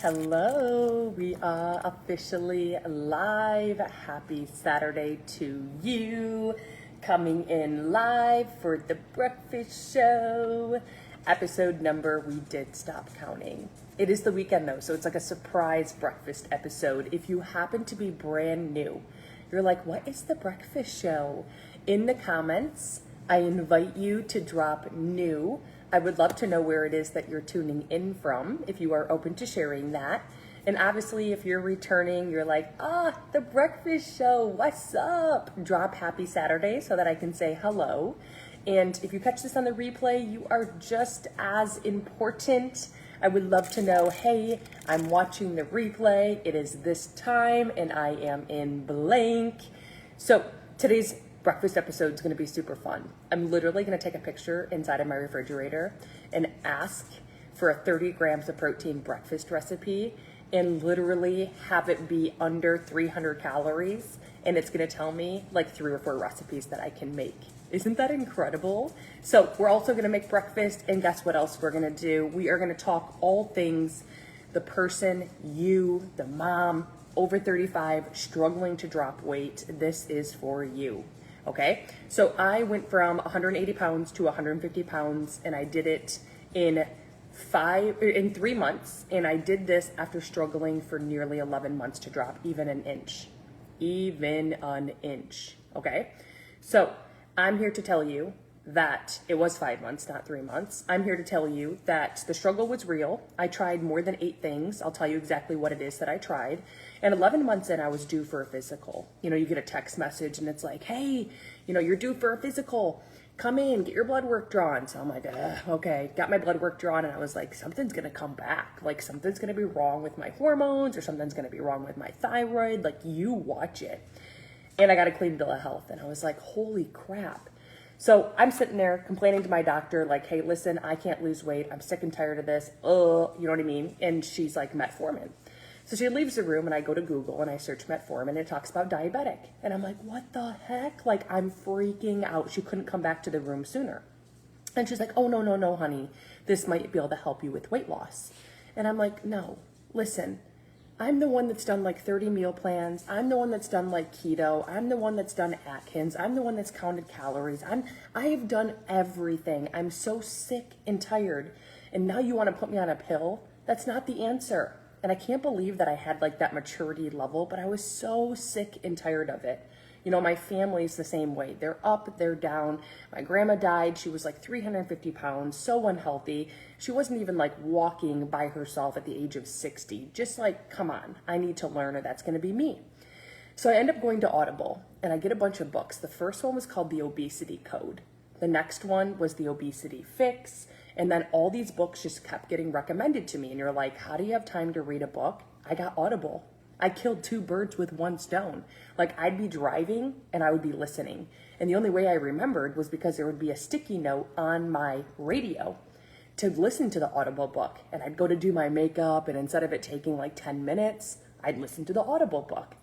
Hello, we are officially live. Happy Saturday to you. Coming in live for the breakfast show. Episode number, we did stop counting. It is the weekend though, so it's like a surprise breakfast episode. If you happen to be brand new, you're like, what is the breakfast show? In the comments, I invite you to drop new. I would love to know where it is that you're tuning in from, if you are open to sharing that. And obviously, if you're returning, you're like, the breakfast show, what's up? Drop happy Saturday so that I can say hello. And if you catch this on the replay, you are just as important. I would love to know, hey, I'm watching the replay. It is this time and I am in blank. So today's breakfast episode is going to be super fun. I'm literally going to take a picture inside of my refrigerator and ask for a 30 grams of protein breakfast recipe and literally have it be under 300 calories. And it's going to tell me like 3 or 4 recipes that I can make. Isn't that incredible? So we're also going to make breakfast, and guess what else we're going to do? We are going to talk all things the person, you, the mom, over 35, struggling to drop weight. This is for you. Okay, so I went from 180 pounds to 150 pounds, and I did it in 3 months, and I did this after struggling for nearly 11 months to drop even an inch, okay? So I'm here to tell you that it was 5 months, not 3 months. I'm here to tell you that the struggle was real. I tried more than 8 things. I'll tell you exactly what it is that I tried. And 11 months in, I was due for a physical. You know, you get a text message and it's like, hey, you're due for a physical. Come in, get your blood work drawn. So I'm like, okay, got my blood work drawn. And I was like, something's going to come back. Like something's going to be wrong with my hormones or something's going to be wrong with my thyroid. Like you watch it. And I got a clean bill of health. And I was like, holy crap. So I'm sitting there complaining to my doctor, like, hey, listen, I can't lose weight. I'm sick and tired of this. You know what I mean? And she's like, metformin. So she leaves the room and I go to Google and I search metformin and it talks about diabetic. And I'm like, what the heck? Like, I'm freaking out. She couldn't come back to the room sooner. And she's like, oh, no, honey. This might be able to help you with weight loss. And I'm like, no, listen. I'm the one that's done like 30 meal plans. I'm the one that's done like keto. I'm the one that's done Atkins. I'm the one that's counted calories. I have done everything. I'm so sick and tired. And now you want to put me on a pill? That's not the answer. And I can't believe that I had like that maturity level, but I was so sick and tired of it. My family's the same way. They're up, they're down. My grandma died. She was like 350 pounds, so unhealthy. She wasn't even like walking by herself at the age of 60. Just like, come on, I need to learn or that's going to be me. So I end up going to Audible and I get a bunch of books. The first one was called The Obesity Code. The next one was The Obesity Fix. And then all these books just kept getting recommended to me. And you're like, how do you have time to read a book? I got Audible. I killed 2 birds with 1 stone. Like I'd be driving and I would be listening. And the only way I remembered was because there would be a sticky note on my radio to listen to the Audible book. And I'd go to do my makeup and instead of it taking like 10 minutes, I'd listen to the Audible book.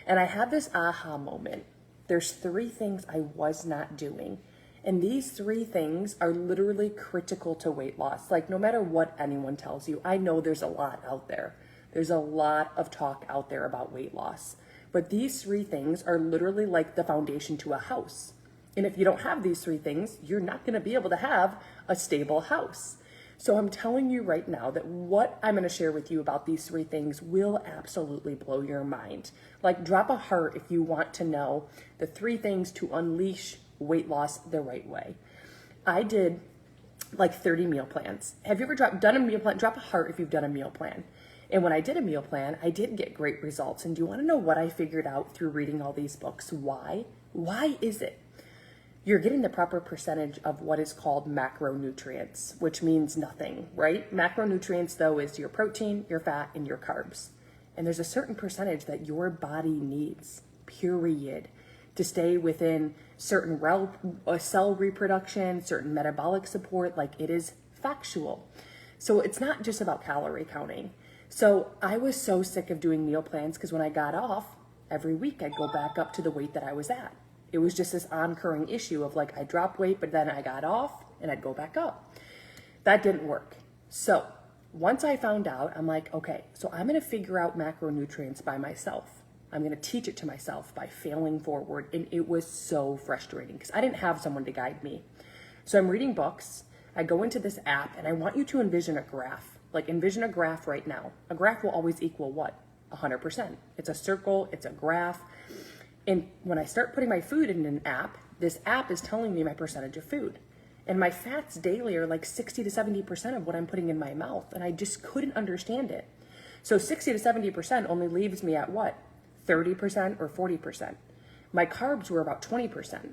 And I had this aha moment. There's 3 things I was not doing. And these 3 things are literally critical to weight loss. Like no matter what anyone tells you, I know there's a lot out there. There's a lot of talk out there about weight loss. But these 3 things are literally like the foundation to a house. And if you don't have these 3 things, you're not going to be able to have a stable house. So I'm telling you right now that what I'm going to share with you about these 3 things will absolutely blow your mind. Like drop a heart if you want to know the 3 things to unleash weight loss the right way. I did like 30 meal plans. Have you ever done a meal plan? Drop a heart if you've done a meal plan. And when I did a meal plan, I did get great results. And do you want to know what I figured out through reading all these books? Why? Why is it? You're getting the proper percentage of what is called macronutrients, which means nothing, right? Macronutrients, though, is your protein, your fat, and your carbs. And there's a certain percentage that your body needs, period, to stay within certain cell reproduction, certain metabolic support. Like it is factual. So it's not just about calorie counting. So I was so sick of doing meal plans because when I got off, every week I'd go back up to the weight that I was at. It was just this oncurring issue of like I dropped weight, but then I got off and I'd go back up. That didn't work. So once I found out, I'm like, okay, so I'm going to figure out macronutrients by myself. I'm going to teach it to myself by failing forward. And it was so frustrating because I didn't have someone to guide me. So I'm reading books. I go into this app and I want you to envision a graph. Like envision a graph right now. A graph will always equal what? 100%. It's a circle, it's a graph. And when I start putting my food in an app, this app is telling me my percentage of food. And my fats daily are like 60 to 70% of what I'm putting in my mouth. And I just couldn't understand it. So 60 to 70% only leaves me at what? 30% or 40%. My carbs were about 20%.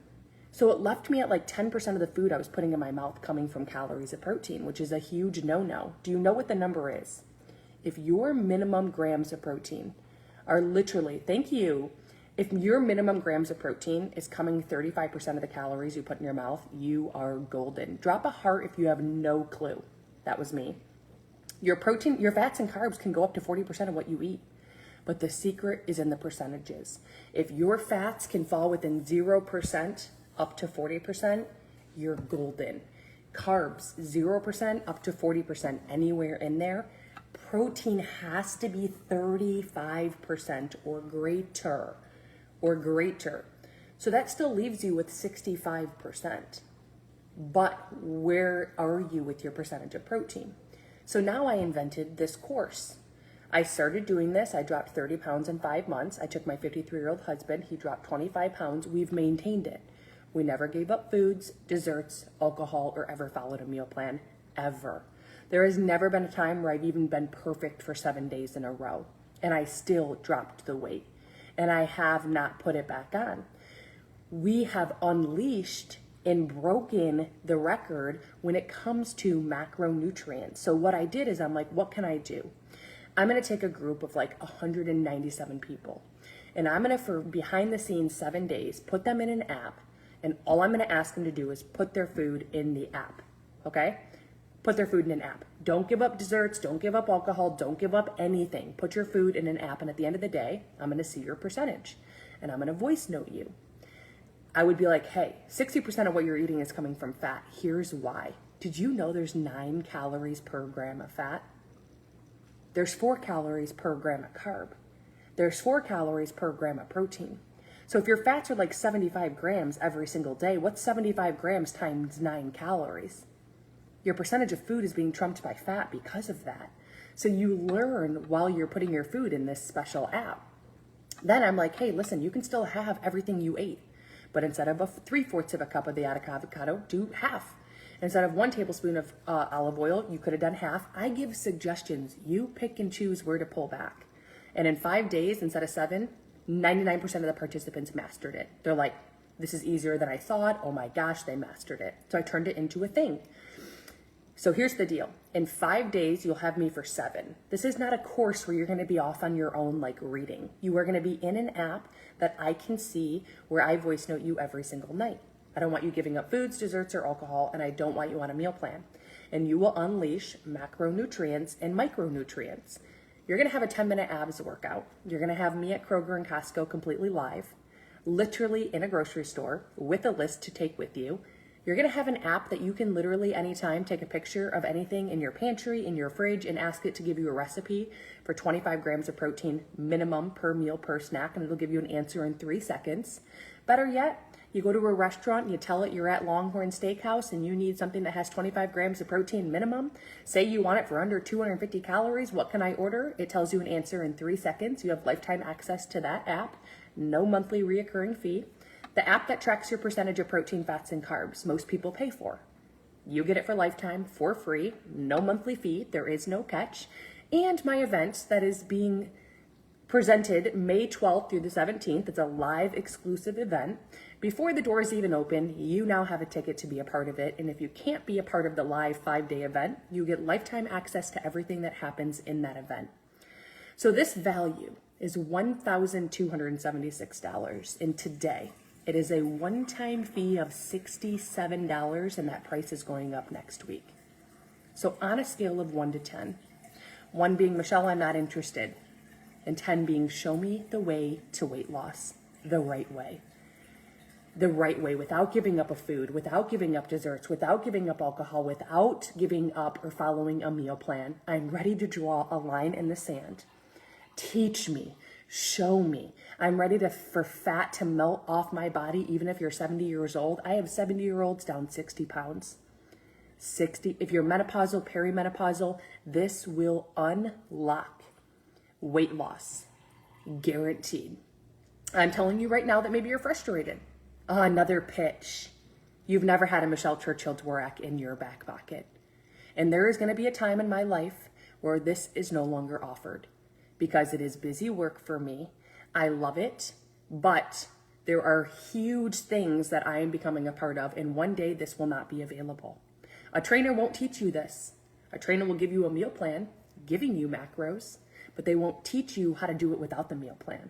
So it left me at like 10% of the food I was putting in my mouth coming from calories of protein, which is a huge no-no. Do you know what the number is? If your minimum grams of protein are literally, thank you, if your minimum grams of protein is coming 35% of the calories you put in your mouth, you are golden. Drop a heart if you have no clue. That was me. Your protein, your fats and carbs can go up to 40% of what you eat. But the secret is in the percentages. If your fats can fall within 0% up to 40%, you're golden. Carbs, 0% up to 40%, anywhere in there. Protein has to be 35% or greater. So that still leaves you with 65%. But where are you with your percentage of protein? So now I invented this course. I started doing this. I dropped 30 pounds in 5 months. I took my 53-year-old husband. He dropped 25 pounds. We've maintained it. We never gave up foods, desserts, alcohol, or ever followed a meal plan, ever. There has never been a time where I've even been perfect for 7 days in a row. And I still dropped the weight. And I have not put it back on. We have unleashed and broken the record when it comes to macronutrients. So what I did is I'm like, what can I do? I'm going to take a group of like 197 people. And I'm going to, for behind the scenes 7 days, put them in an app. And all I'm going to ask them to do is put their food in the app. Okay? Put their food in an app. Don't give up desserts. Don't give up alcohol. Don't give up anything. Put your food in an app. And at the end of the day, I'm going to see your percentage. And I'm going to voice note you. I would be like, hey, 60% of what you're eating is coming from fat. Here's why. Did you know there's 9 calories per gram of fat? There's 4 calories per gram of carb. There's 4 calories per gram of protein. So if your fats are like 75 grams every single day, what's 75 grams times 9 calories? Your percentage of food is being trumped by fat because of that. So you learn while you're putting your food in this special app. Then I'm like, hey, listen, you can still have everything you ate. But instead of 3/4 of a cup of the avocado, do half. Instead of 1 tablespoon of olive oil, you could have done half. I give suggestions. You pick and choose where to pull back. And in 5 days, instead of 7, 99% of the participants mastered it. They're like, this is easier than I thought. Oh my gosh, they mastered it. So I turned it into a thing. So here's the deal. In 5 days, you'll have me for 7. This is not a course where you're going to be off on your own like reading. You are going to be in an app that I can see where I voice note you every single night. I don't want you giving up foods, desserts, or alcohol, and I don't want you on a meal plan. And you will unleash macronutrients and micronutrients. You're going to have a 10-minute abs workout. You're going to have me at Kroger and Costco completely live, literally in a grocery store with a list to take with you. You're going to have an app that you can literally anytime take a picture of anything in your pantry, in your fridge, and ask it to give you a recipe for 25 grams of protein minimum per meal per snack, and it'll give you an answer in 3 seconds. Better yet, you go to a restaurant and you tell it you're at Longhorn Steakhouse and you need something that has 25 grams of protein minimum. Say you want it for under 250 calories. What can I order? It tells you an answer in 3 seconds. You have lifetime access to that app. No monthly reoccurring fee. The app that tracks your percentage of protein, fats, and carbs, most people pay for. You get it for lifetime, for free, no monthly fee. There is no catch. And my event that is being presented May 12th through the 17th. It's a live exclusive event. Before the doors even open, you now have a ticket to be a part of it. And if you can't be a part of the live 5-day event, you get lifetime access to everything that happens in that event. So this value is $1,276. And today, it is a one-time fee of $67, and that price is going up next week. So on a scale of 1 to 10, 1 being, Michelle, I'm not interested, and 10 being, show me the way to weight loss the right way. the right way, without giving up a food, without giving up desserts, without giving up alcohol, without giving up or following a meal plan. I'm ready to draw a line in the sand. Teach me, show me. I'm ready for fat to melt off my body, even if you're 70 years old. I have 70-year-olds down 60 pounds. 60, if you're menopausal, perimenopausal, this will unlock weight loss, guaranteed. I'm telling you right now that maybe you're frustrated. Another pitch. You've never had a Michelle Churchill Dworak in your back pocket. And there is going to be a time in my life where this is no longer offered because it is busy work for me. I love it, but there are huge things that I am becoming a part of, and one day this will not be available. A trainer won't teach you this. A trainer will give you a meal plan, giving you macros, but they won't teach you how to do it without the meal plan.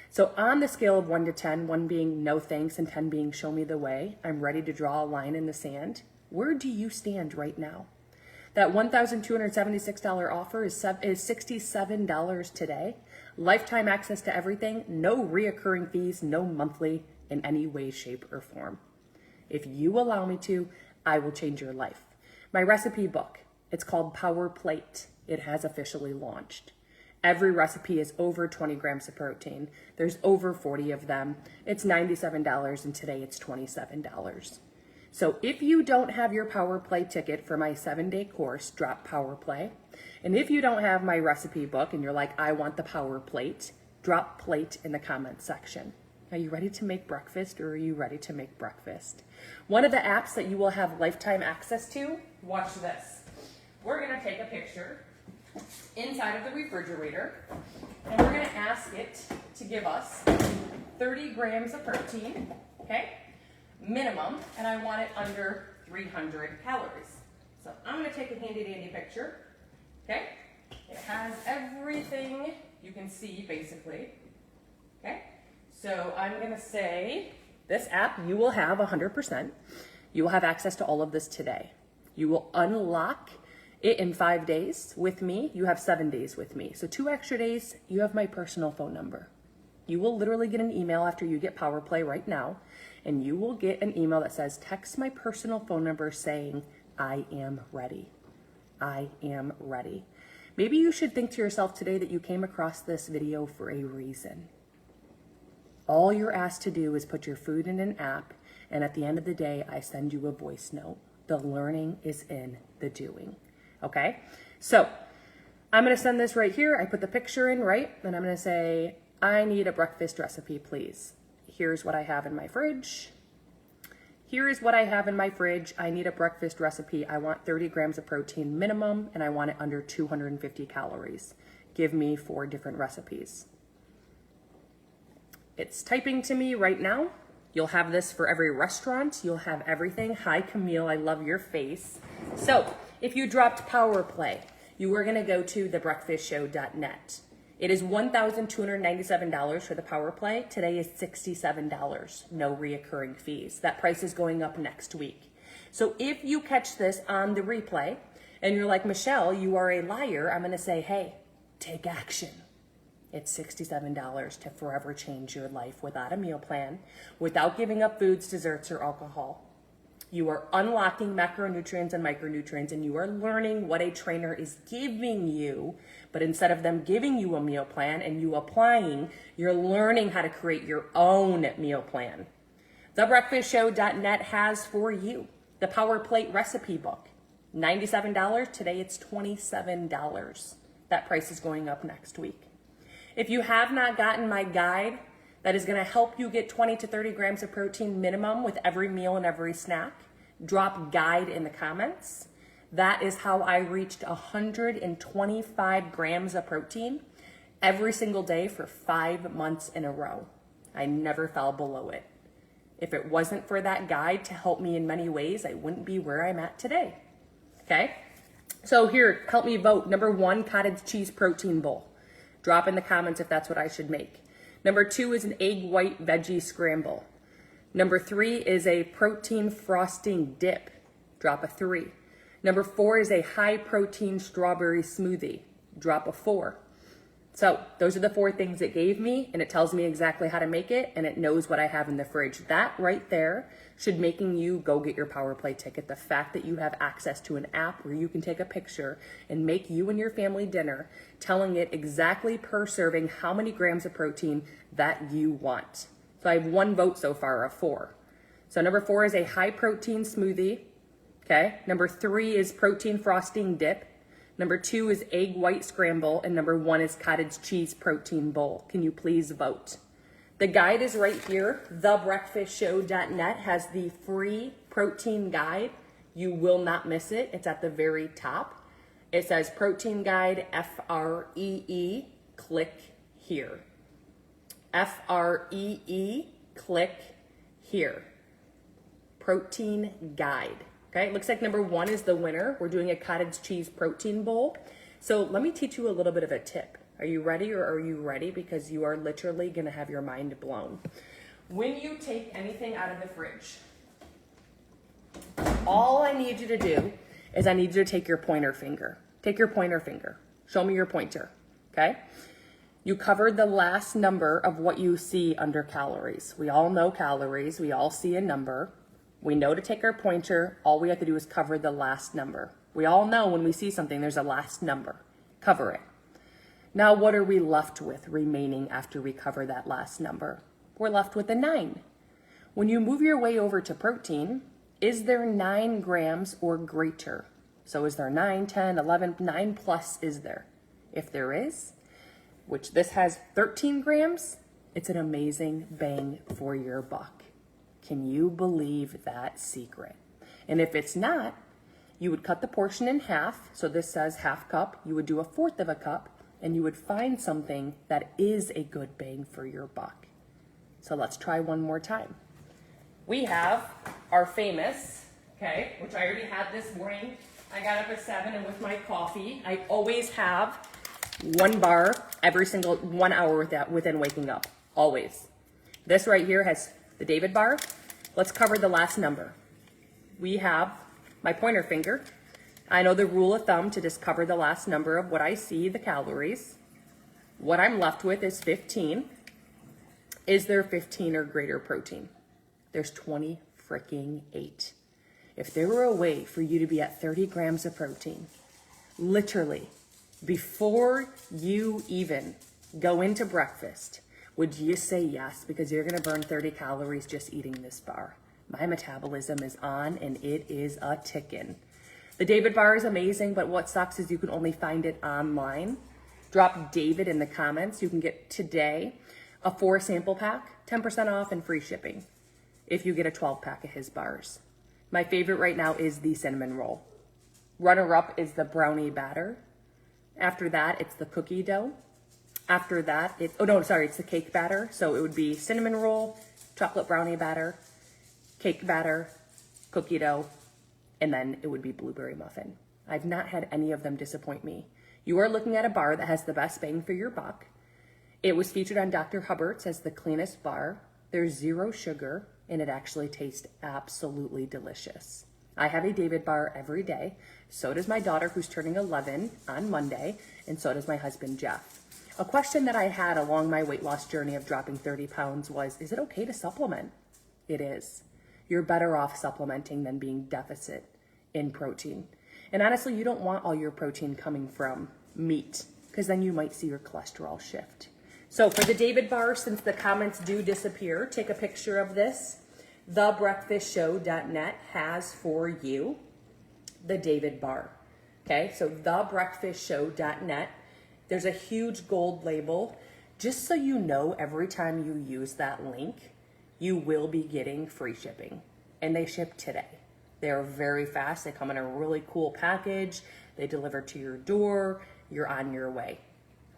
So on the scale of 1 to 10, 1 being no thanks and 10 being show me the way, I'm ready to draw a line in the sand. Where do you stand right now? That $1,276 offer is $67 today. Lifetime access to everything, no reoccurring fees, no monthly in any way, shape, or form. If you allow me to, I will change your life. My recipe book, it's called Power Plate. It has officially launched. Every recipe is over 20 grams of protein. There's over 40 of them. It's $97 and today it's $27. So if you don't have your Power Play ticket for my 7-day course, drop Power Play. And if you don't have my recipe book and you're like, I want the Power Plate, drop plate in the comments section. Are you ready to make breakfast, or are you ready to make breakfast? One of the apps that you will have lifetime access to, watch this. We're gonna take a picture inside of the refrigerator, and we're gonna ask it to give us 30 grams of protein, okay? Minimum, and I want it under 300 calories. So I'm gonna take a handy dandy picture, okay? It has everything you can see basically, okay? So I'm gonna say, this app, you will have 100%. You will have access to all of this today. You will unlock it in 5 days with me. You have 7 days with me. So 2 extra days, you have my personal phone number. You will literally get an email after you get Power Play right now, and you will get an email that says, text my personal phone number saying, I am ready. I am ready. Maybe you should think to yourself today that you came across this video for a reason. All you're asked to do is put your food in an app, and at the end of the day, I send you a voice note. The learning is in the doing, okay? So I'm gonna send this right here. I put the picture in, right? And I'm gonna say, I need a breakfast recipe, please. Here's what I have in my fridge. Here is what I have in my fridge. I need a breakfast recipe. I want 30 grams of protein minimum, and I want it under 250 calories. Give me 4 different recipes. It's typing to me right now. You'll have this for every restaurant. You'll have everything. Hi, Camille, I love your face. So if you dropped Power Play, you are gonna go to thebreakfastshow.net. It is $1,297 for the Power Play. Today is $67, no reoccurring fees. That price is going up next week. So if you catch this on the replay and you're like, Michelle, you are a liar, I'm gonna say, hey, take action. It's $67 to forever change your life without a meal plan, without giving up foods, desserts, or alcohol. You are unlocking macronutrients and micronutrients, and you are learning what a trainer is giving you. But instead of them giving you a meal plan and you applying, you're learning how to create your own meal plan. TheBreakfastShow.net has for you the Power Plate recipe book. $97, today it's $27. That price is going up next week. If you have not gotten my guide that is going to help you get 20 to 30 grams of protein minimum with every meal and every snack, drop guide in the comments. That is how I reached 125 grams of protein every single day for 5 months in a row. I never fell below it. If it wasn't for that guide to help me in many ways, I wouldn't be where I'm at today. Okay? So here, help me vote. Number 1, cottage cheese protein bowl. Drop in the comments if that's what I should make. Number 2 is an egg white veggie scramble. Number 3 is a protein frosting dip. Drop a 3. Number 4 is a high protein strawberry smoothie. Drop a 4. So those are the 4 things it gave me, and it tells me exactly how to make it, and it knows what I have in the fridge. That right there should making you go get your Power Play ticket. The fact that you have access to an app where you can take a picture and make you and your family dinner, telling it exactly per serving how many grams of protein that you want. So I have 1 vote so far of 4. So number 4 is a high protein smoothie. Okay. Number 3 is protein frosting dip. Number 2 is egg white scramble, and number 1 is cottage cheese protein bowl. Can you please vote? The guide is right here. Thebreakfastshow.net has the free protein guide. You will not miss it. It's at the very top. It says protein guide, FREE, click here. FREE, click here. Protein guide. Okay, it looks like number 1 is the winner. We're doing a cottage cheese protein bowl. So let me teach you a little bit of a tip. Are you ready or are you ready? Because you are literally gonna have your mind blown. When you take anything out of the fridge, all I need you to do is I need you to take your pointer finger. Take your pointer finger. Show me your pointer, okay? You covered the last number of what you see under calories. We all know calories. We all see a number. We know to take our pointer, all we have to do is cover the last number. We all know when we see something, there's a last number. Cover it. Now, what are we left with remaining after we cover that last number? We're left with a 9. When you move your way over to protein, is there 9 grams or greater? So is there 9, 10, 11, 9 plus is there? If there is, which this has 13 grams, it's an amazing bang for your buck. Can you believe that secret? And if it's not, you would cut the portion in half. So this says half cup. You would do 1/4 of a cup, and you would find something that is a good bang for your buck. So let's try one more time. We have our famous, okay, which I already had this morning. I got up at 7 and with my coffee, I always have 1 bar every single 1 hour within waking up, always. This right here has the David bar. Let's cover the last number. We have my pointer finger. I know the rule of thumb to just cover the last number of what I see, the calories. What I'm left with is 15. Is there 15 or greater protein? There's 20 freaking 8. If there were a way for you to be at 30 grams of protein, literally, before you even go into breakfast, would you say yes? Because you're gonna burn 30 calories just eating this bar. My metabolism is on and it is a ticking. The David bar is amazing, but what sucks is you can only find it online. Drop David in the comments. You can get today a 4 sample pack, 10% off and free shipping if you get a 12 pack of his bars. My favorite right now is the cinnamon roll. Runner up is the brownie batter. After that, it's the cookie dough. After that, it's the cake batter. So it would be cinnamon roll, chocolate brownie batter, cake batter, cookie dough, and then it would be blueberry muffin. I've not had any of them disappoint me. You are looking at a bar that has the best bang for your buck. It was featured on Dr. Hubbert's as the cleanest bar. There's 0 sugar, and it actually tastes absolutely delicious. I have a David bar every day. So does my daughter, who's turning 11 on Monday, and so does my husband, Jeff. A question that I had along my weight loss journey of dropping 30 pounds was, is it okay to supplement? It is. You're better off supplementing than being deficit in protein. And honestly, you don't want all your protein coming from meat, because then you might see your cholesterol shift. So for the David bar, since the comments do disappear, take a picture of this. Thebreakfastshow.net has for you the David bar. Okay, so thebreakfastshow.net. There's a huge gold label. Just so you know, every time you use that link, you will be getting free shipping. And they ship today. They're very fast. They come in a really cool package. They deliver to your door. You're on your way.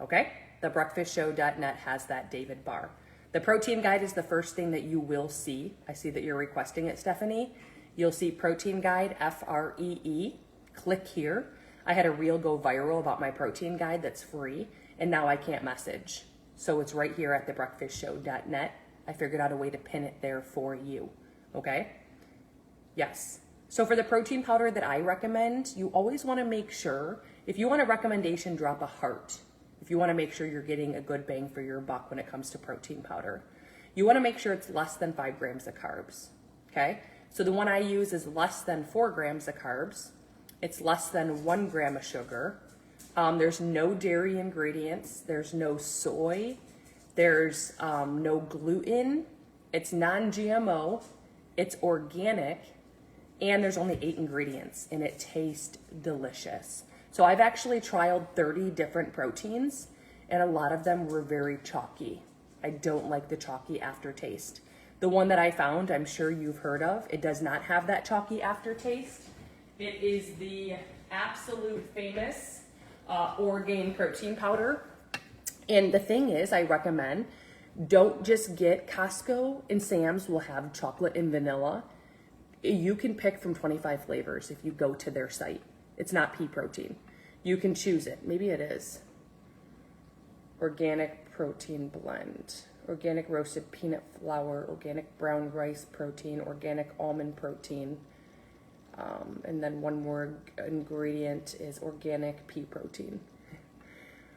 Okay? Thebreakfastshow.net has that David bar. The protein guide is the first thing that you will see. I see that you're requesting it, Stephanie. You'll see protein guide, FREE. Click here. I had a reel go viral about my protein guide that's free, and now I can't message. So it's right here at thebreakfastshow.net. I figured out a way to pin it there for you. Okay? Yes. So for the protein powder that I recommend, you always want to make sure, if you want a recommendation, drop a heart. if you want to make sure you're getting a good bang for your buck when it comes to protein powder. You want to make sure it's less than 5 grams of carbs, okay? So the one I use is less than 4 grams of carbs. It's less than 1 gram of sugar. There's no dairy ingredients. There's no soy. There's no gluten. It's non-GMO. It's organic. And there's only 8 ingredients, and it tastes delicious. So I've actually trialed 30 different proteins, and a lot of them were very chalky. I don't like the chalky aftertaste. The one that I found, I'm sure you've heard of, it does not have that chalky aftertaste. It is the absolute famous Orgain protein powder. And the thing is, I recommend, don't just get Costco and Sam's will have chocolate and vanilla. You can pick from 25 flavors if you go to their site. It's not pea protein. You can choose it. Maybe it is. Organic protein blend. Organic roasted peanut flour. Organic brown rice protein. Organic almond protein. And then one more ingredient is organic pea protein.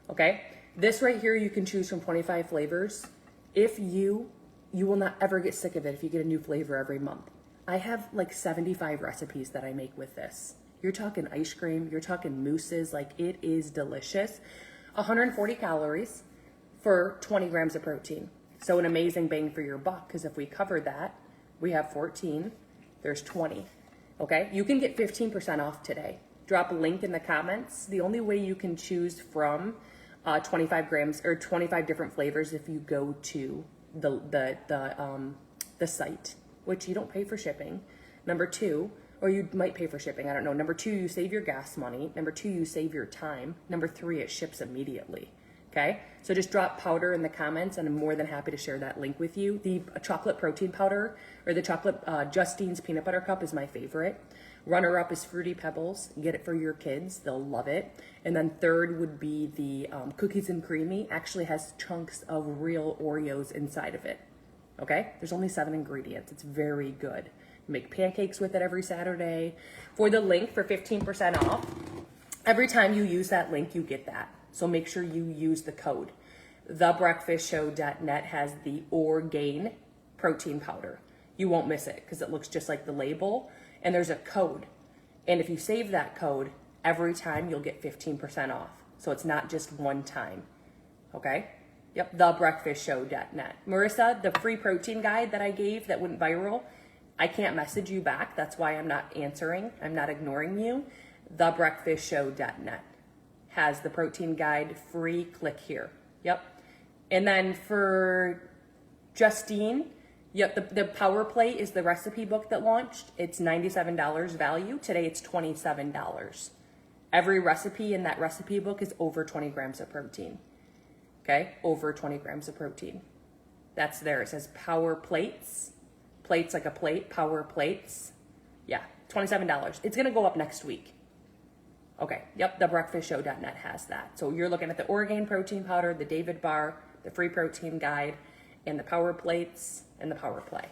Okay? This right here, you can choose from 25 flavors. If you will not ever get sick of it if you get a new flavor every month. I have like 75 recipes that I make with this. You're talking ice cream, you're talking mousses, like it is delicious. 140 calories for 20 grams of protein. So an amazing bang for your buck, because if we cover that, we have 14, there's 20, okay? You can get 15% off today. Drop a link in the comments. The only way you can choose from 25 grams or 25 different flavors if you go to the site, which you don't pay for shipping. Number 2, or you might pay for shipping, I don't know. Number 2, you save your gas money. Number 2, you save your time. Number 3, it ships immediately, okay? So just drop powder in the comments, and I'm more than happy to share that link with you. The chocolate protein powder, or the chocolate Justine's peanut butter cup is my favorite. Runner-up is Fruity Pebbles. Get it for your kids. They'll love it. And then third would be the Cookies and Creamy. Actually has chunks of real Oreos inside of it. Okay? There's only 7 ingredients. It's very good. Make pancakes with it every Saturday. For the link for 15% off, every time you use that link, you get that. So make sure you use the code. TheBreakfastShow.net has the Orgain protein powder. You won't miss it because it looks just like the label. And there's a code. And if you save that code, every time you'll get 15% off. So it's not just one time. Okay? Yep, TheBreakfastShow.net. Marissa, the free protein guide that I gave that went viral, I can't message you back. That's why I'm not answering. I'm not ignoring you. TheBreakfastShow.net has the protein guide free. Click here. Yep. And then for Justine, yep, the Power Plate is the recipe book that launched. It's $97 value. Today it's $27. Every recipe in that recipe book is over 20 grams of protein. Okay, over 20 grams of protein. That's there. It says Power Plates. Plates like a plate, Power Plates. Yeah, $27. It's going to go up next week. Okay, yep, TheBreakfastShow.net has that. So you're looking at the Orgain protein powder, the David Bar, the free protein guide, and the Power Plates, and the Power Play.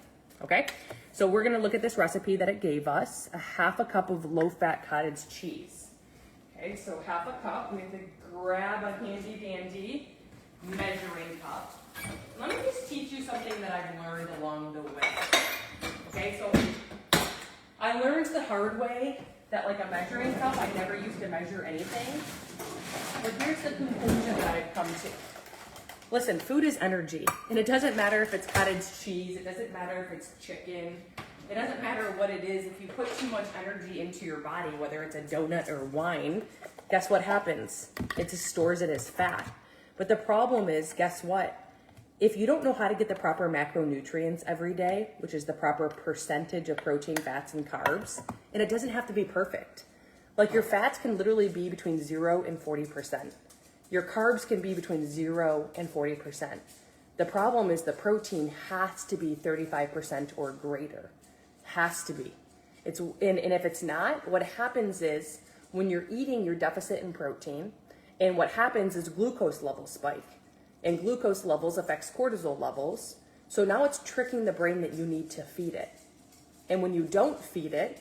Okay, so we're going to look at this recipe that it gave us, a half a cup of low-fat cottage cheese. Okay, so half a cup. We have to grab a handy-dandy measuring cup. Let me just teach you something that I've learned along the way. Okay, so I learned the hard way that like a measuring cup, I never used to measure anything. But here's the conclusion that I've come to. Listen, food is energy, and it doesn't matter if it's cottage cheese, it doesn't matter if it's chicken, it doesn't matter what it is. If you put too much energy into your body, whether it's a donut or wine, guess what happens? It just stores it as fat. But the problem is, guess what? If you don't know how to get the proper macronutrients every day, which is the proper percentage of protein, fats, and carbs, and it doesn't have to be perfect. Like your fats can literally be between 0 and 40%. Your carbs can be between 0 and 40%. The problem is the protein has to be 35% or greater. Has to be. And if it's not, what happens is when you're eating, you're deficit in protein, and what happens is glucose levels spike. And glucose levels affects cortisol levels. So now it's tricking the brain that you need to feed it. And when you don't feed it,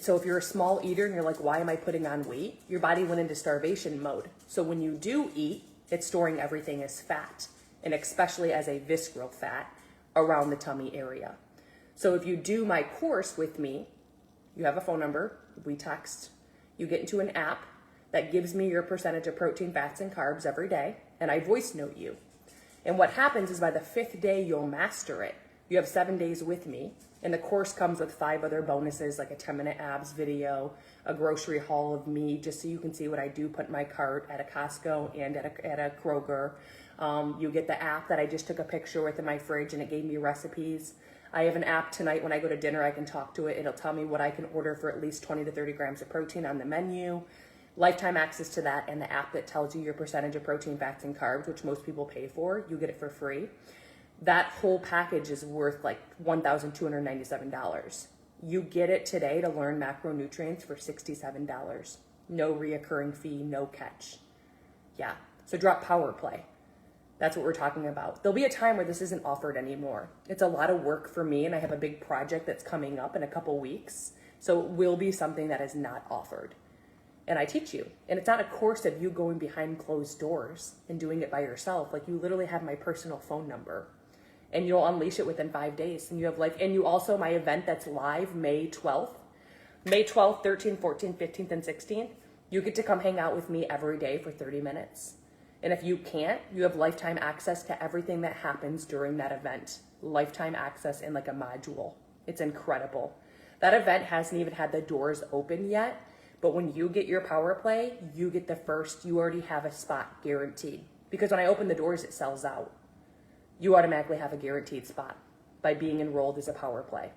so if you're a small eater and you're like, why am I putting on weight? Your body went into starvation mode. So when you do eat, It's storing everything as fat, and especially as a visceral fat around the tummy area. So if you do my course with me, you have a phone number, we text, you get into an app that gives me your percentage of protein, fats, and carbs every day, and I voice note you. And what happens is by the 5th day, you'll master it. You have 7 days with me, and the course comes with 5 other bonuses, like a 10-minute abs video, a grocery haul of me, just so you can see what I do put in my cart at a Costco and at a Kroger. You get the app that I just took a picture with in my fridge, and it gave me recipes. I have an app tonight when I go to dinner, I can talk to it. It'll tell me what I can order for at least 20 to 30 grams of protein on the menu. Lifetime access to that, and the app that tells you your percentage of protein, fats, and carbs, which most people pay for. You get it for free. That whole package is worth like $1,297. You get it today to learn macronutrients for $67. No reoccurring fee, no catch. Yeah, so drop Power Play. That's what we're talking about. There'll be a time where this isn't offered anymore. It's a lot of work for me, and I have a big project that's coming up in a couple weeks. So it will be something that is not offered. And I teach you. And it's not a course of you going behind closed doors and doing it by yourself. Like, you literally have my personal phone number, and you'll unleash it within 5 days. And you have life. And you also, my event that's live May 12th, 13th, 14th, 15th, and 16th, you get to come hang out with me every day for 30 minutes. And if you can't, you have lifetime access to everything that happens during that event. Lifetime access in like a module. It's incredible. That event hasn't even had the doors open yet, but when you get your Power Play, you get the first, you already have a spot guaranteed. Because when I open the doors, it sells out. You automatically have a guaranteed spot by being enrolled as a Power Play.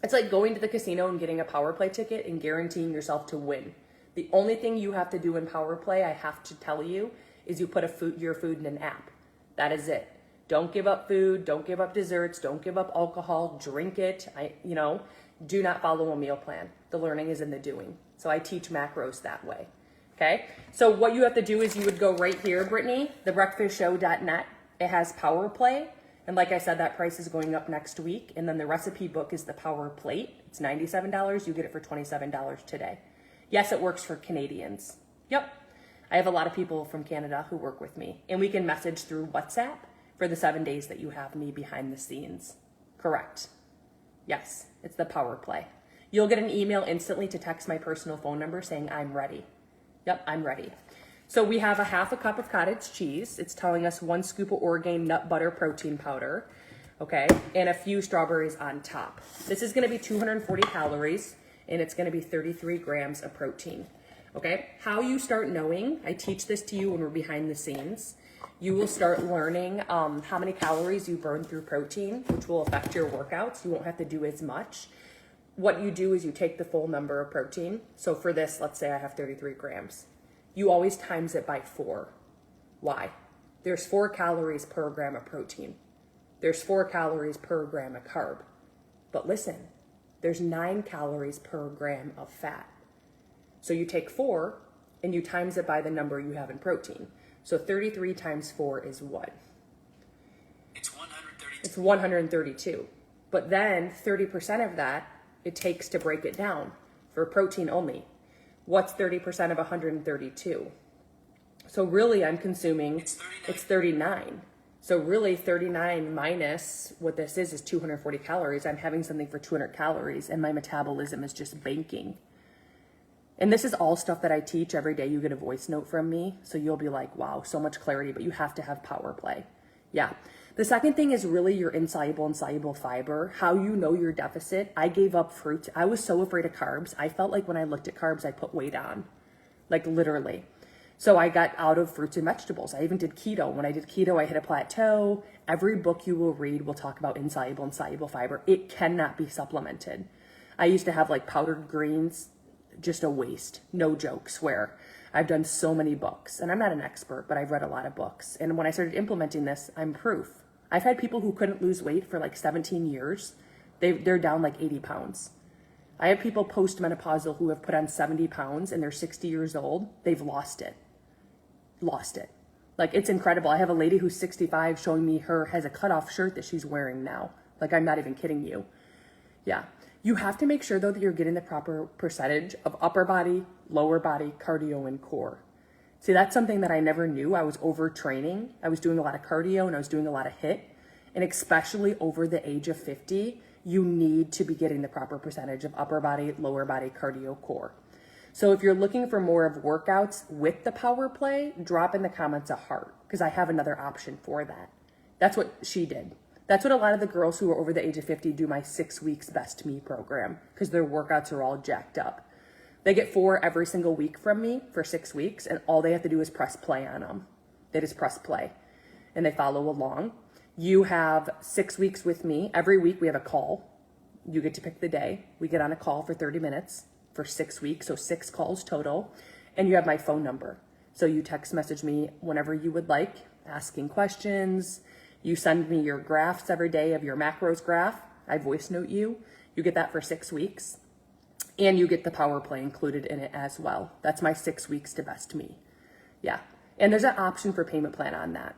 It's like going to the casino and getting a Power Play ticket and guaranteeing yourself to win. The only thing you have to do in Power Play, I have to tell you, is you put your food in an app. That is it. Don't give up food. Don't give up desserts. Don't give up alcohol. Drink it. Do not follow a meal plan. The learning is in the doing. So I teach macros that way. Okay. So what you have to do is you would go right here, Brittany, thebreakfastshow.net. It has Power Play. And like I said, that price is going up next week. And then the recipe book is the Power Plate. It's $97. You get it for $27 today. Yes, it works for Canadians. Yep. I have a lot of people from Canada who work with me, and we can message through WhatsApp for the 7 days that you have me behind the scenes. Correct. Yes, it's the Power Play. You'll get an email instantly to text my personal phone number saying I'm ready. Yep, I'm ready. So we have a half a cup of cottage cheese. It's telling us 1 scoop of Orgain nut butter protein powder, okay, and a few strawberries on top. This is gonna be 240 calories, and it's gonna be 33 grams of protein. Okay, how you start knowing, I teach this to you when we're behind the scenes. You will start learning how many calories you burn through protein, which will affect your workouts. You won't have to do as much. What you do is you take the full number of protein. So for this, let's say I have 33 grams. You always times it by 4. Why? There's 4 calories per gram of protein. There's 4 calories per gram of carb. But listen, there's 9 calories per gram of fat. So you take 4 and you times it by the number you have in protein. So 33 times 4 is what? It's 132. It's 132. But then 30% of that it takes to break it down for protein only. What's 30% of 132? So really I'm consuming, it's 39. So really 39 minus what this is 240 calories. I'm having something for 200 calories and my metabolism is just banking. And this is all stuff that I teach every day. You get a voice note from me. So you'll be like, wow, so much clarity, but you have to have Power Play. Yeah. The second thing is really your insoluble and soluble fiber, how you know your deficit. I gave up fruit. I was so afraid of carbs. I felt like when I looked at carbs, I put weight on, like literally. So I got out of fruits and vegetables. I even did keto. When I did keto, I hit a plateau. Every book you will read will talk about insoluble and soluble fiber. It cannot be supplemented. I used to have like powdered greens, just a waste, no joke, swear. I've done so many books, and I'm not an expert, but I've read a lot of books. And when I started implementing this, I'm proof. I've had people who couldn't lose weight for like 17 years. They're down like 80 pounds. I have people postmenopausal who have put on 70 pounds and they're 60 years old. They've lost it. Like, it's incredible. I have a lady who's 65 showing me has a cutoff shirt that she's wearing now. Like, I'm not even kidding you. Yeah. You have to make sure, though, that you're getting the proper percentage of upper body, lower body, cardio, and core. See, that's something that I never knew. I was overtraining. I was doing a lot of cardio and I was doing a lot of HIIT. And especially over the age of 50, you need to be getting the proper percentage of upper body, lower body cardio core. So if you're looking for more of workouts with the power play, drop in the comments a heart, because I have another option for that. That's what she did. That's what a lot of the girls who are over the age of 50 do my 6 weeks Best Me program, because their workouts are all jacked up. They get 4 every single week from me for 6 weeks, and all they have to do is press play on them. They just press play and they follow along. You have 6 weeks with me. Every week we have a call. You get to pick the day. We get on a call for 30 minutes for 6 weeks, so 6 calls total. And you have my phone number. So you text message me whenever you would like, asking questions. You send me your graphs every day of your macros graph. I voice note you. You get that for 6 weeks. And you get the power play included in it as well. That's my 6 weeks to Best Me. Yeah. And there's an option for payment plan on that.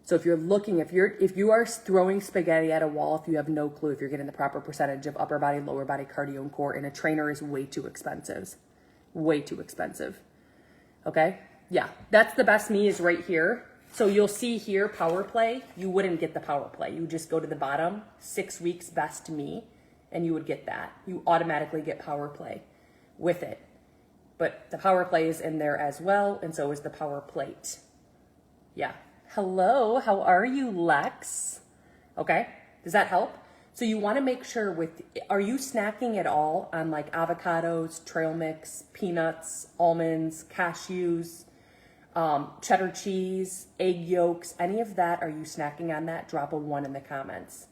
So if you're looking, if you are throwing spaghetti at a wall, if you have no clue if you're getting the proper percentage of upper body, lower body cardio and core, and a trainer is way too expensive. Way too expensive. Okay? Yeah. That's the Best Me is right here. So you'll see here power play. You wouldn't get the power play. You just go to the bottom, 6 weeks Best Me, and you would get that. You automatically get power play with it. But the power play is in there as well, and so is the power plate. Yeah. Hello, how are you, Lex? Okay, does that help? So you want to make sure are you snacking at all on like avocados, trail mix, peanuts, almonds, cashews, cheddar cheese, egg yolks, any of that? Are you snacking on that? Drop a 1 in the comments.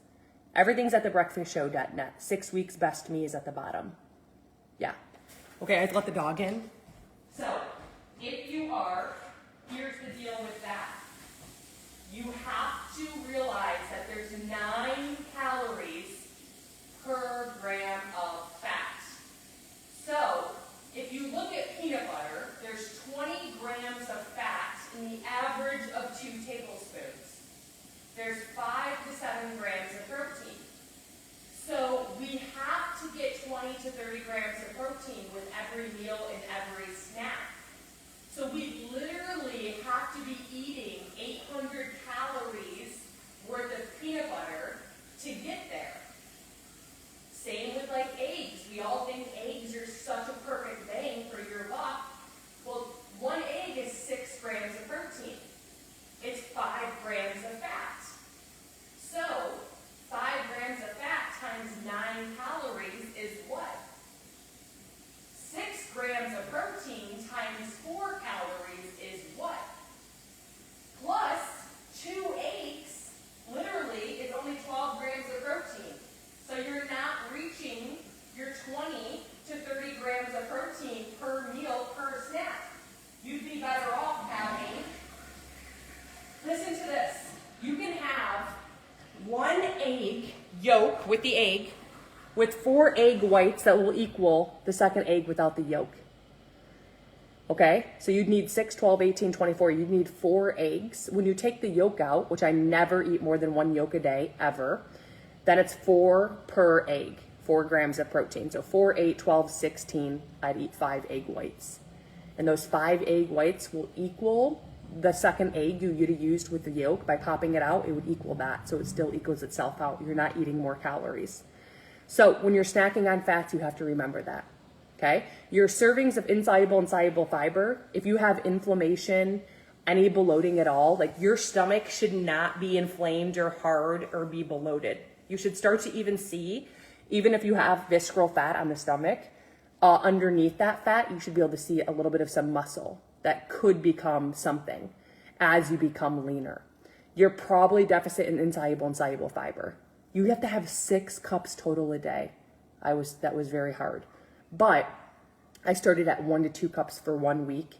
Everything's at thebreakfastshow.net. 6 weeks Best Me is at the bottom. Yeah. Okay, I'd let the dog in. So if you are, here's the deal with that. You have to realize that there's 9 calories per gram of fat. So if you look at peanut butter, there's 20 grams of fat in the average of 2 tablespoons. There's 5 to 7 grams of protein. So we have to get 20 to 30 grams of protein with every meal and every snack. So we literally have to be eating 800 calories worth of peanut butter to get there. Same with like eggs. We all think eggs are such a perfect bang for your buck. Well, 1 egg is 6 grams of protein. It's 5 grams of fat. So 5 grams of fat times 9 calories is what? 6 grams of protein times 4 calories is what? Plus 2 eggs, literally, is only 12 grams of protein. So you're not reaching your 20 to 30 grams of protein per meal, per snack. You'd be better off having, listen to this, you can have 1 egg yolk with the egg, with 4 egg whites that will equal the second egg without the yolk. Okay, so you'd need 6, 12, 18, 24. You'd need 4 eggs. When you take the yolk out, which I never eat more than 1 yolk a day, ever, then it's 4 per egg, 4 grams of protein. So 4, 8, 12, 16, I'd eat 5 egg whites. And those 5 egg whites will equal the second egg you'd have used with the yolk. By popping it out, it would equal that. So it still equals itself out. You're not eating more calories. So when you're snacking on fats, you have to remember that. Okay? Your servings of insoluble and soluble fiber, if you have inflammation, any bloating at all, like your stomach should not be inflamed or hard or be bloated. You should start to even see, even if you have visceral fat on the stomach, underneath that fat, you should be able to see a little bit of some muscle that could become something as you become leaner. You're probably deficit in insoluble and soluble fiber. You have to have 6 cups total a day. That was very hard. But I started at 1 to 2 cups for 1 week,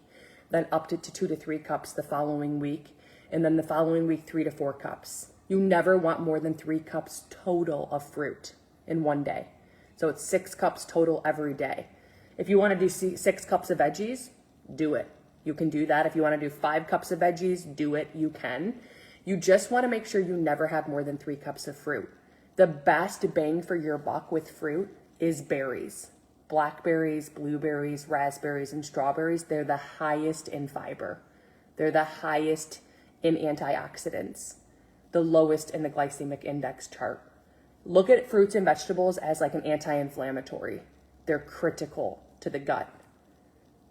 then upped it to 2 to 3 cups the following week, and then the following week 3 to 4 cups. You never want more than 3 cups total of fruit in 1 day. So it's 6 cups total every day. If you want to do 6 cups of veggies, do it. You can do that. If you want to do 5 cups of veggies, do it. You can. You just want to make sure you never have more than 3 cups of fruit. The best bang for your buck with fruit is berries. blackberries, blueberries, raspberries, and strawberries, they're the highest in fiber. They're the highest in antioxidants, the lowest in the glycemic index chart. Look at fruits and vegetables as like an anti-inflammatory. They're critical to the gut.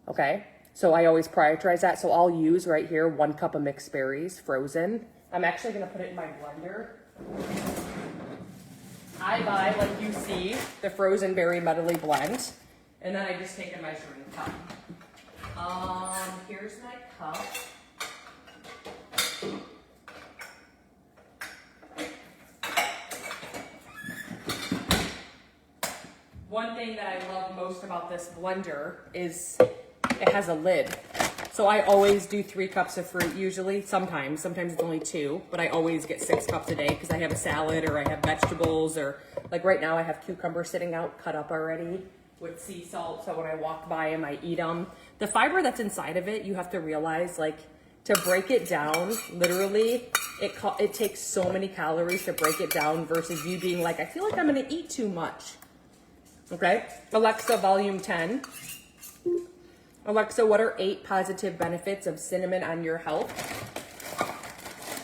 Okay? So I always prioritize that. So I'll use right here 1 cup of mixed berries, frozen. I'm actually gonna put it in my blender. I buy, like you see, the frozen berry medley blend, and then I just take a measuring cup. Here's my cup. One thing that I love most about this blender is it has a lid. So I always do 3 cups of fruit usually, sometimes it's only 2, but I always get 6 cups a day because I have a salad or I have vegetables, or like right now I have cucumbers sitting out cut up already with sea salt. So when I walk by them, I eat them. The fiber that's inside of it, you have to realize, like, to break it down, literally, it takes so many calories to break it down versus you being like, I feel like I'm gonna eat too much. Okay, Alexa, volume 10. Alexa, what are 8 positive benefits of cinnamon on your health?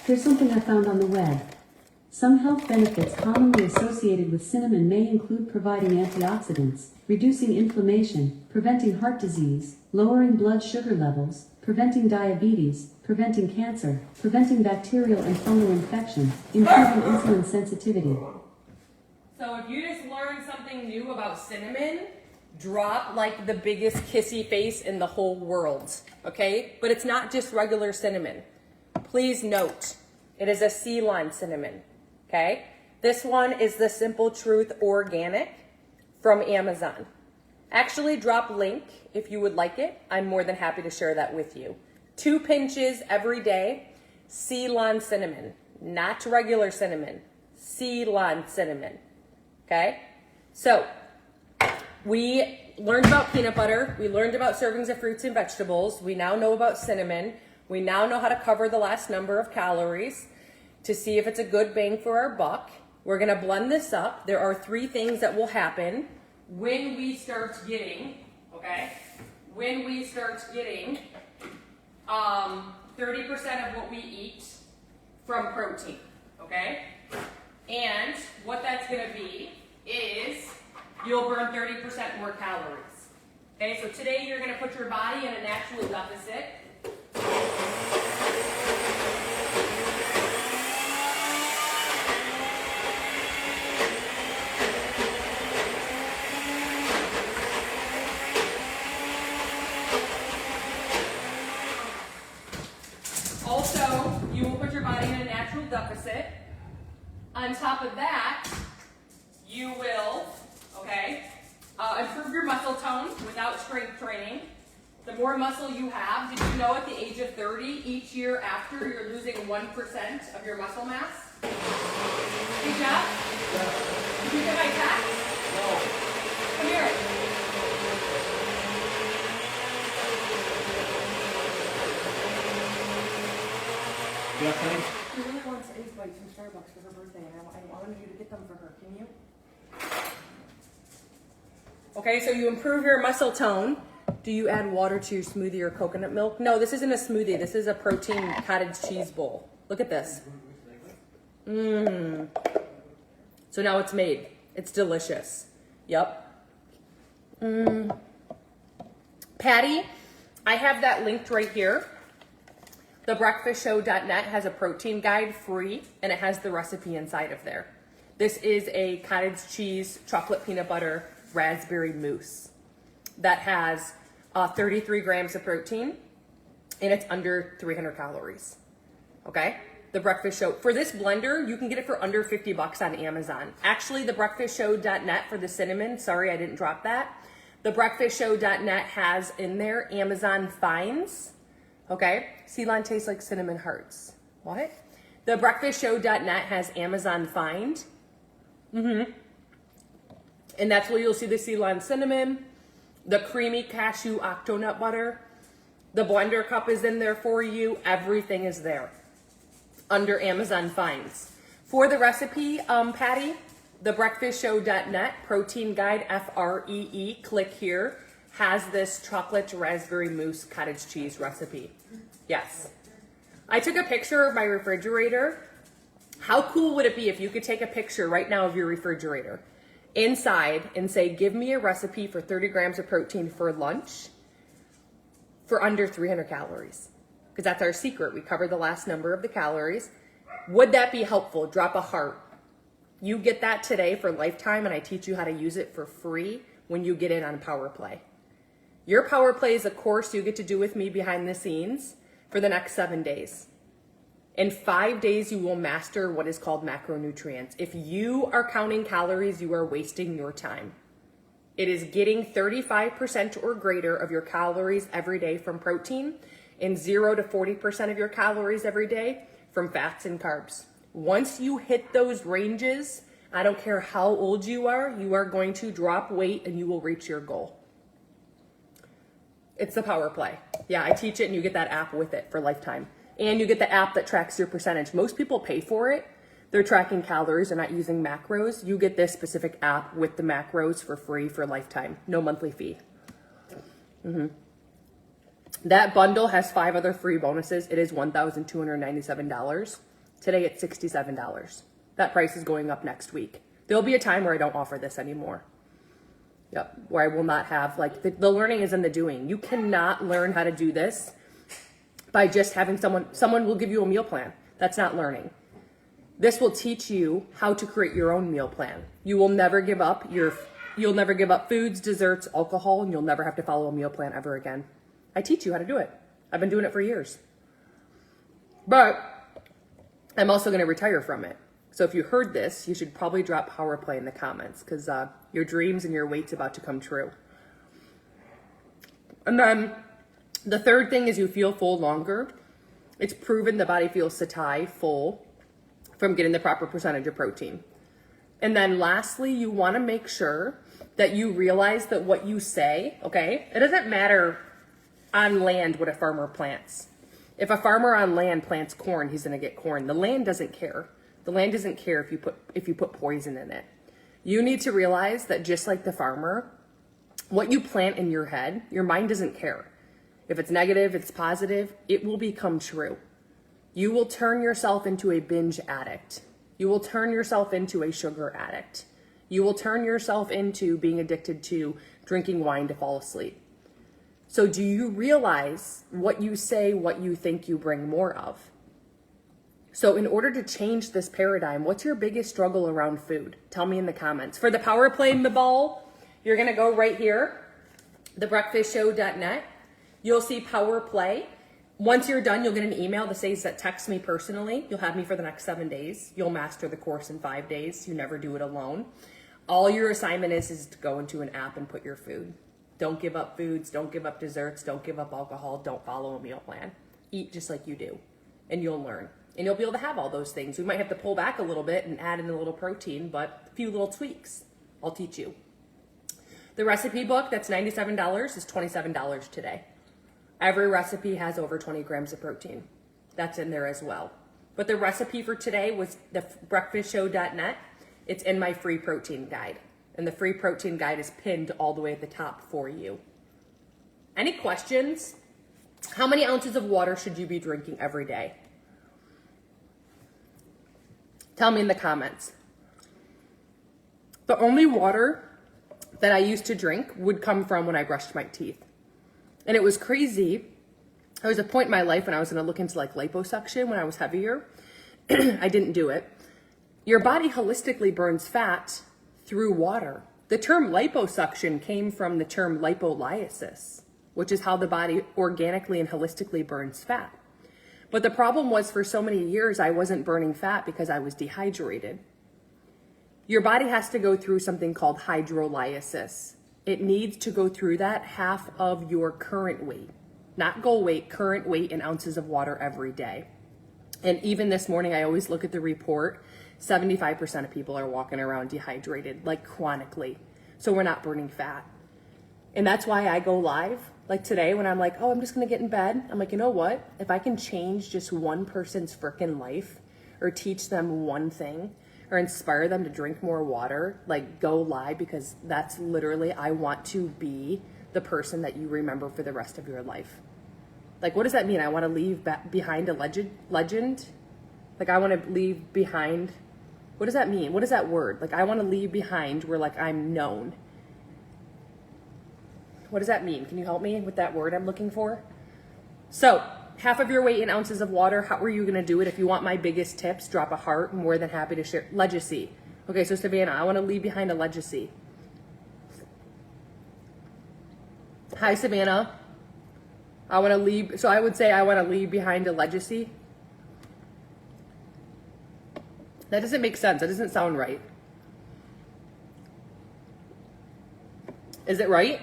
Here's something I found on the web. Some health benefits commonly associated with cinnamon may include providing antioxidants, reducing inflammation, preventing heart disease, lowering blood sugar levels, preventing diabetes, preventing cancer, preventing bacterial and fungal infections, improving insulin sensitivity. So if you just learned something new about cinnamon, drop like the biggest kissy face in the whole world, okay? But it's not just regular cinnamon. Please note, it is a Ceylon cinnamon, okay? This one is the Simple Truth Organic from Amazon. Actually, drop link if you would like it. I'm more than happy to share that with you. 2 pinches every day, Ceylon cinnamon, not regular cinnamon, Ceylon cinnamon, okay? So, we learned about peanut butter. We learned about servings of fruits and vegetables. We now know about cinnamon. We now know how to cover the last number of calories to see if it's a good bang for our buck. We're going to blend this up. There are 3 things that will happen when we start getting, okay, when we start getting 30% of what we eat from protein, okay? And what that's going to be is you'll burn 30% more calories. Okay, so today you're going to put your body in a natural deficit. Also, you will put your body in a natural deficit. On top of that, you will, okay, improve your muscle tone without strength training. The more muscle you have, did you know at the age of 30, each year after, you're losing 1% of your muscle mass? Hey, Jeff? Did you get my text? No. Come here. Yeah, thanks. She really wants egg bites from Starbucks for her birthday, and I wanted you to get them for her. Can you? Okay, so you improve your muscle tone. Do you add water to your smoothie or coconut milk? No, this isn't a smoothie. This is a protein cottage cheese bowl. Look at this. So now it's made. It's delicious. Yep. Patty, I have that linked right here. Thebreakfastshow.net has a protein guide free, and it has the recipe inside of there. This is a cottage cheese, chocolate peanut butter, raspberry mousse that has 33 grams of protein, and it's under 300 calories. Okay? The Breakfast Show. For this blender, you can get it for under $50 on Amazon. Actually, thebreakfastshow.net for the cinnamon. Sorry, I didn't drop that. Thebreakfastshow.net has in there Amazon Finds. Okay? Ceylon tastes like cinnamon hearts. What? Thebreakfastshow.net has Amazon Find. And that's where you'll see the Ceylon cinnamon, the creamy cashew octonut butter. The blender cup is in there for you. Everything is there under Amazon Finds. For the recipe, Patty, thebreakfastshow.net protein guide, FREE, click here, has this chocolate raspberry mousse cottage cheese recipe. Yes. I took a picture of my refrigerator. How cool would it be if you could take a picture right now of your refrigerator inside and say, give me a recipe for 30 grams of protein for lunch for under 300 calories? Because that's our secret. We covered the last number of the calories. Would that be helpful? Drop a heart. You get that today for lifetime, and I teach you how to use it for free when you get in on Power Play. Your Power Play is a course you get to do with me behind the scenes for the next 7 days. In 5 days, you will master what is called macronutrients. If you are counting calories, you are wasting your time. It is getting 35% or greater of your calories every day from protein and 0 to 40% of your calories every day from fats and carbs. Once you hit those ranges, I don't care how old you are going to drop weight and you will reach your goal. It's the Power Play. Yeah, I teach it and you get that app with it for lifetime. And you get the app that tracks your percentage. Most people pay for it. They're tracking calories, they're not using macros. You get this specific app with the macros for free for lifetime. No monthly fee. That bundle has 5 other free bonuses. It is $1,297. Today it's $67. That price is going up next week. There'll be a time where I don't offer this anymore. Yep, where I will not have, like, the learning is in the doing. You cannot learn how to do this by just having someone will give you a meal plan. That's not learning. This will teach you how to create your own meal plan. You'll never give up foods, desserts, alcohol, and you'll never have to follow a meal plan ever again. I teach you how to do it. I've been doing it for years. But I'm also going to retire from it. So if you heard this, you should probably drop Power Play in the comments because your dreams and your weight's about to come true. And then the third thing is you feel full longer. It's proven the body feels satiety, full, from getting the proper percentage of protein. And then lastly, you want to make sure that you realize that what you say, okay, it doesn't matter on land what a farmer plants. If a farmer on land plants corn, he's going to get corn. The land doesn't care. The land doesn't care if you put poison in it. You need to realize that just like the farmer, what you plant in your head, your mind doesn't care. If it's negative, if it's positive, it will become true. You will turn yourself into a binge addict. You will turn yourself into a sugar addict. You will turn yourself into being addicted to drinking wine to fall asleep. So do you realize what you say, what you think you bring more of? So in order to change this paradigm, what's your biggest struggle around food? Tell me in the comments. For the Power Play ball, you're going to go right here, thebreakfastshow.net. You'll see Power Play. Once you're done, you'll get an email that says that text me personally. You'll have me for the next 7 days. You'll master the course in 5 days. You never do it alone. All your assignment is to go into an app and put your food. Don't give up foods. Don't give up desserts. Don't give up alcohol. Don't follow a meal plan. Eat just like you do, and you'll learn. And you'll be able to have all those things. We might have to pull back a little bit and add in a little protein, but a few little tweaks. I'll teach you. The recipe book that's $97 is $27 today. Every recipe has over 20 grams of protein. That's in there as well. But the recipe for today was the breakfastshow.net. It's in my free protein guide. And the free protein guide is pinned all the way at the top for you. Any questions? How many ounces of water should you be drinking every day? Tell me in the comments. The only water that I used to drink would come from when I brushed my teeth. And it was crazy. There was a point in my life when I was going to look into like liposuction when I was heavier. I didn't do it. Your body holistically burns fat through water. The term liposuction came from the term lipolysis, which is how the body organically and holistically burns fat. But the problem was for so many years, I wasn't burning fat because I was dehydrated. Your body has to go through something called hydrolysis. It needs to go through that half of your current weight, not goal weight, current weight in ounces of water every day. And even this morning, I always look at the report, 75% of people are walking around dehydrated, like chronically. So we're not burning fat. And that's why I go live. Like today when I'm like, oh, I'm just going to get in bed. I'm like, you know what? If I can change just one person's frickin' life or teach them one thing, or inspire them to drink more water, like go live, because that's literally, I want to be the person that you remember for the rest of your life. Like, what does that mean? I want to leave behind a legend? Like, I want to leave behind, what does that mean? What is that word? Like, I want to leave behind where, like, I'm known. What does that mean? Can you help me with that word I'm looking for? So, half of your weight in ounces of water. How are you going to do it? If you want my biggest tips, drop a heart. More than happy to share. Legacy. Okay, so Savannah, I want to leave behind a legacy. Hi, Savannah. I want to leave. So I would say I want to leave behind a legacy. That doesn't make sense. That doesn't sound right. Is it right?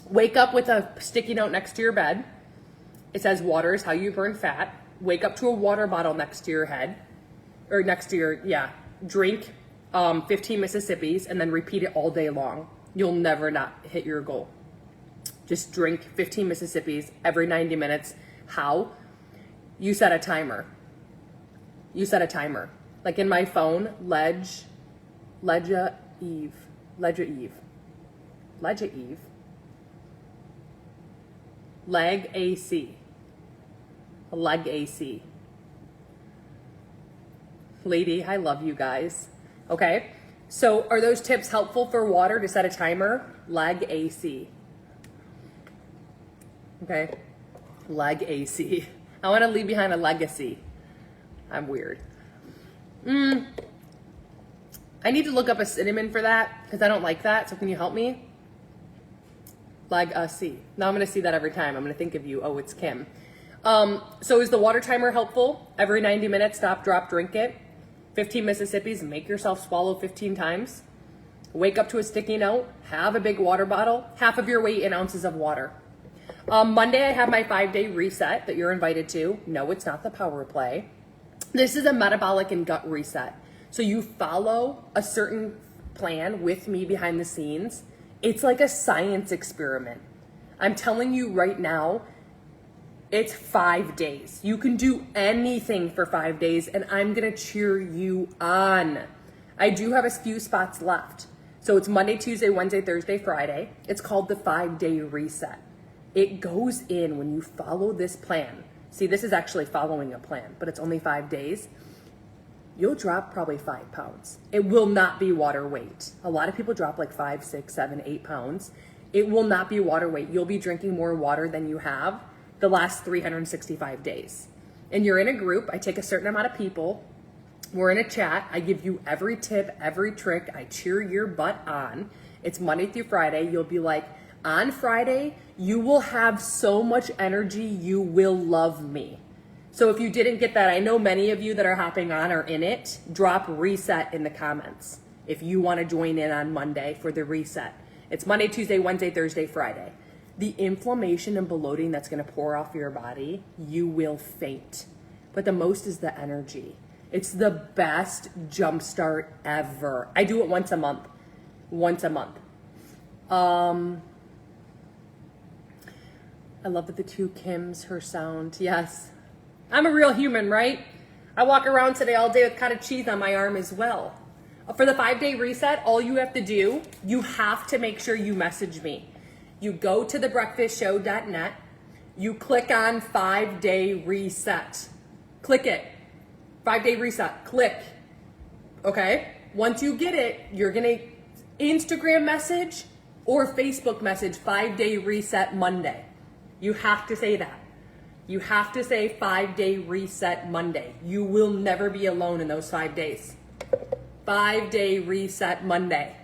Wake up with a sticky note next to your bed. It says water is how you burn fat. Wake up to a water bottle next to your head, or next to your, drink 15 Mississippis and then repeat it all day long. You'll never not hit your goal. Just drink 15 Mississippis every 90 minutes. How? You set a timer. You set a timer. Like in my phone, Ledja Eve. Leg AC. Leg AC. Lady, I love you guys. Okay, so are those tips helpful for water to set a timer? Leg AC. Okay, leg AC. I want to leave behind a legacy. I'm weird. I need to look up a synonym for that because I don't like that. So can you help me? Legacy. Now I'm going to see that every time. I'm going to think of you. Oh, it's Kim. So is the water timer helpful? Every 90 minutes, stop, drop, drink it. 15 Mississippis, make yourself swallow 15 times. Wake up to a sticky note. Have a big water bottle. Half of your weight in ounces of water. Monday, I have my 5-day reset that you're invited to. No, it's not the power play. This is a metabolic and gut reset. So you follow a certain plan with me behind the scenes. It's like a science experiment. I'm telling you right now, it's 5 days. You can do anything for 5 days, and I'm gonna cheer you on. I do have a few spots left. So it's Monday, Tuesday, Wednesday, Thursday, Friday. It's called the 5-day reset. It goes in when you follow this plan. See, this is actually following a plan, but it's only 5 days. You'll drop probably 5 pounds. It will not be water weight. A lot of people drop like 5, 6, 7, 8 pounds. It will not be water weight. You'll be drinking more water than you have the last 365 days. And you're in a group. I take a certain amount of people. We're in a chat. I give you every tip, every trick. I cheer your butt on. It's Monday through Friday. You'll be like, on Friday, you will have so much energy, you will love me. So if you didn't get that, I know many of you that are hopping on are in it. Drop reset in the comments if you want to join in on Monday for the reset. It's Monday, Tuesday, Wednesday, Thursday, Friday. The inflammation and bloating that's going to pour off your body, you will faint. But the most is the energy. It's the best jumpstart ever. I do it once a month. I love that the two Kims, her sound. Yes. I'm a real human, right? I walk around today all day with cottage cheese on my arm as well. For the 5-day reset, all you have to do, you have to make sure you message me. You go to thebreakfastshow.net, you click on 5-day reset. Click it. 5-day reset. Click. Okay? Once you get it, you're going to Instagram message or Facebook message 5-day reset Monday. You have to say that. You have to say 5-day reset Monday. You will never be alone in those 5 days. 5-day reset Monday.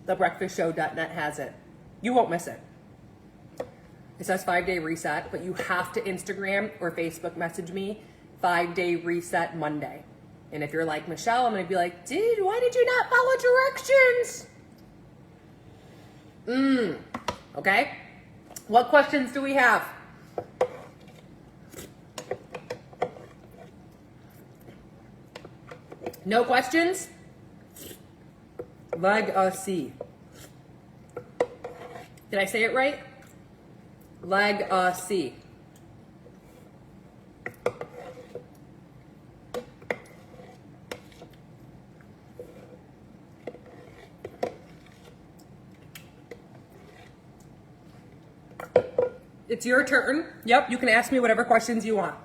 Thebreakfastshow.net has it. You won't miss it. It says 5-day reset, but you have to Instagram or Facebook message me 5-day reset Monday. And if you're like, Michelle, I'm going to be like, dude, why did you not follow directions? Okay. What questions do we have? No questions? Legacy. Did I say it right? Legacy. It's your turn. Yep, you can ask me whatever questions you want.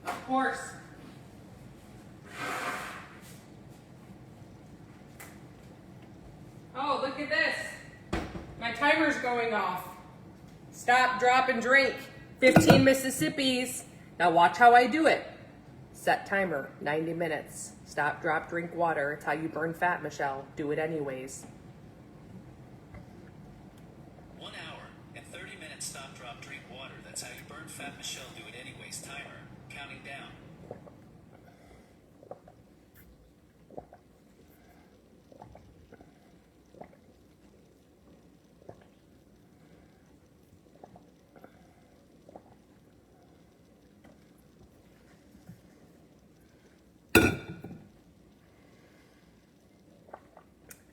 Of course. Oh, look at this. My timer's going off. Stop, drop, and drink. 15 Mississippis. Now watch how I do it. Set timer, 90 minutes. Stop, drop, drink water. It's how you burn fat, Michelle. Do it anyways. 1 hour and 30 minutes stop, drop, drink water. That's how you burn fat, Michelle. Do it anyways. Timer, counting down.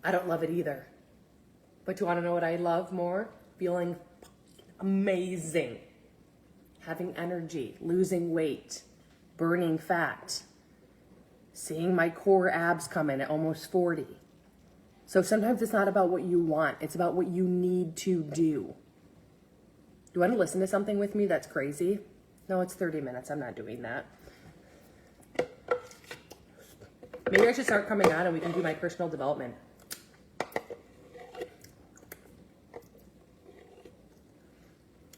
I don't love it either. But do you want to know what I love more? Feeling amazing. Having energy, losing weight, burning fat, seeing my core abs come in at almost 40. So sometimes it's not about what you want, it's about what you need to do. Do you want to listen to something with me that's crazy? No, it's 30 minutes. I'm not doing that. Maybe I should start coming on and we can do my personal development.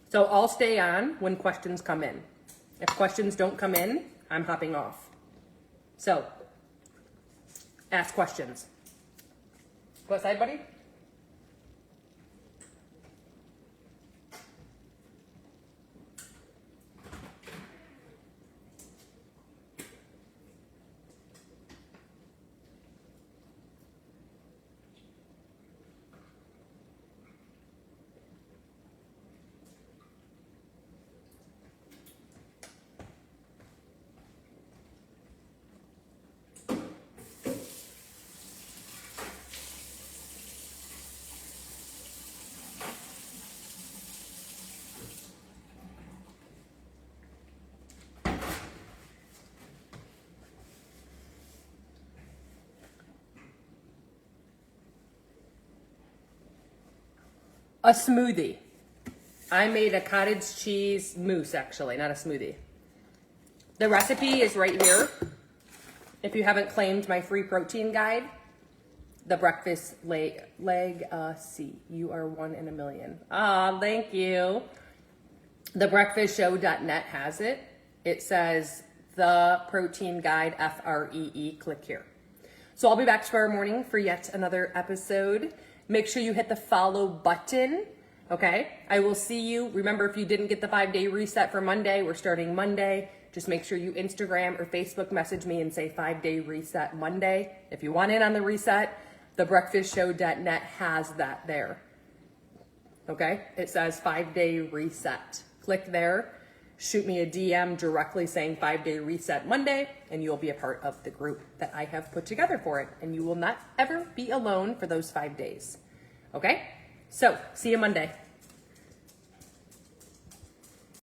So I'll stay on when questions come in. If questions don't come in, I'm hopping off. So, ask questions. Go outside, buddy. A smoothie. I made a cottage cheese mousse, actually, not a smoothie. The recipe is right here. If you haven't claimed my free protein guide, the breakfast legacy. You are one in a million. Ah, thank you. Thebreakfastshow.net has it. It says the protein guide, FREE. Click here. So I'll be back tomorrow morning for yet another episode. Make sure you hit the follow button, okay? I will see you. Remember, if you didn't get the 5-day reset for Monday, we're starting Monday. Just make sure you Instagram or Facebook message me and say 5-day reset Monday. If you want in on the reset, thebreakfastshow.net has that there, okay? It says 5-day reset. Click there. Shoot me a DM directly saying 5-day reset Monday, and you'll be a part of the group that I have put together for it. And you will not ever be alone for those 5 days. Okay? So, see you Monday.